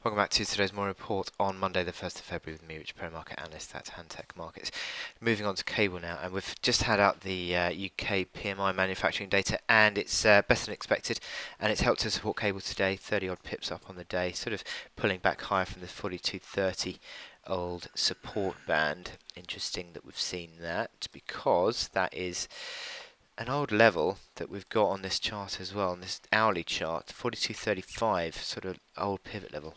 Welcome back to today's morning report on Monday the 1st of February with me, Rich Perry, market analyst at Hantech Markets. Moving on to cable now, and we've just had out the UK PMI manufacturing data, and it's better than expected, and it's helped to support cable today, 30 odd pips up on the day, sort of pulling back higher from the 42.30 old support band. Interesting that we've seen that, because that is an old level that we've got on this chart as well, on this hourly chart, 42.35, sort of old pivot level.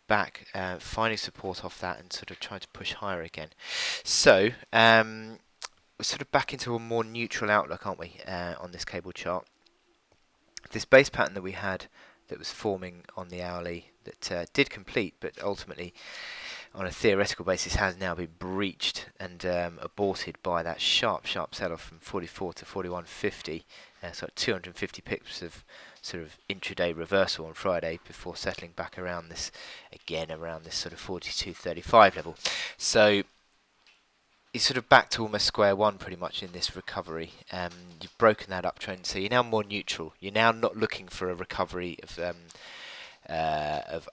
Back, finding support off that and sort of trying to push higher again. So we're sort of back into a more neutral outlook, aren't we, on this cable chart? This base pattern that we had that was forming on the hourly that did complete, but ultimately on a theoretical basis has now been breached and aborted by that sharp sell-off from 44 to 41.50, so 250 pips of sort of intraday reversal on Friday before settling back around this, again around this sort of 42.35 level. So you're sort of back to almost square one pretty much in this recovery. You've broken that uptrend, so you're now more neutral. You're now not looking for a recovery of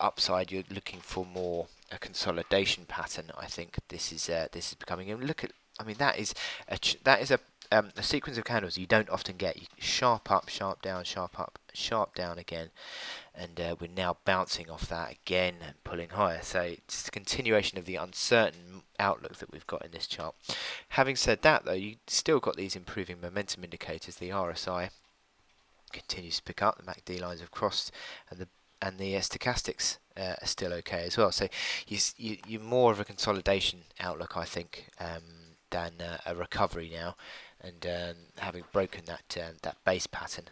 upside. You're looking for more a consolidation pattern. I think this is becoming. And look at, I mean, that is a sequence of candles you don't often get. Sharp up, sharp down, sharp up, sharp down again, and we're now bouncing off that again and pulling higher. So it's a continuation of the uncertain outlook that we've got in this chart. Having said that, though, you still got these improving momentum indicators. The RSI continues to pick up. The MACD lines have crossed, and the stochastics are still okay as well. So you're more of a consolidation outlook, I think, than a recovery now. And having broken that base pattern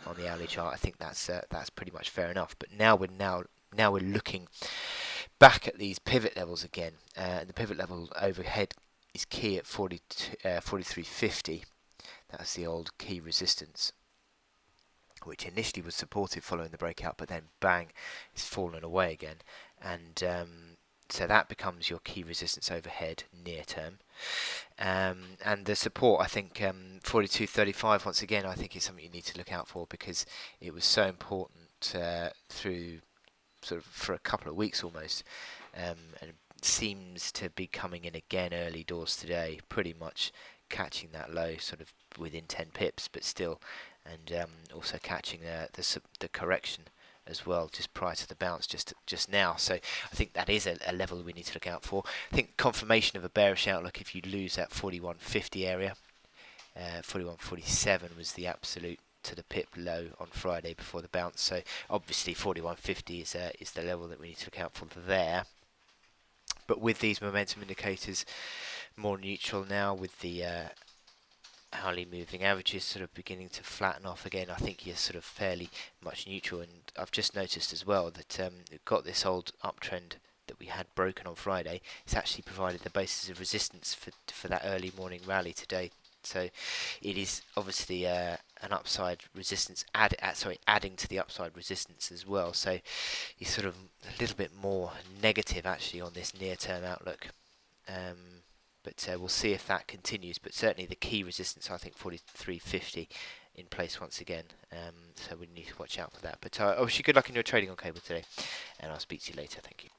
on the hourly chart, I think that's pretty much fair enough. But now we're looking back at these pivot levels again, and the pivot level overhead is key at 43.50. That's the old key resistance, which initially was supported following the breakout, but then bang, it's fallen away again, and so that becomes your key resistance overhead near term. And the support, I think, 42.35 once again, I think is something you need to look out for, because it was so important through sort of for a couple of weeks almost, and seems to be coming in again early doors today, pretty much catching that low sort of within 10 pips, but still, and also catching the correction as well just prior to the bounce just now. So I think that is a level we need to look out for. I think confirmation of a bearish outlook if you lose that 41.50 area. 41.47 was the absolute to the pip low on Friday before the bounce. So obviously 41.50 is the level that we need to look out for there. But with these momentum indicators more neutral now, with the hourly moving averages sort of beginning to flatten off again, I think you're sort of fairly much neutral. And I've just noticed as well that we've got this old uptrend that we had broken on Friday. It's actually provided the basis of resistance for that early morning rally today. So it is obviously an upside resistance adding to the upside resistance as well. So you're sort of a little bit more negative actually on this near-term outlook. But we'll see if that continues. But certainly the key resistance, I think, 43.50 in place once again. So we need to watch out for that. But I wish you good luck in your trading on cable today, and I'll speak to you later. Thank you.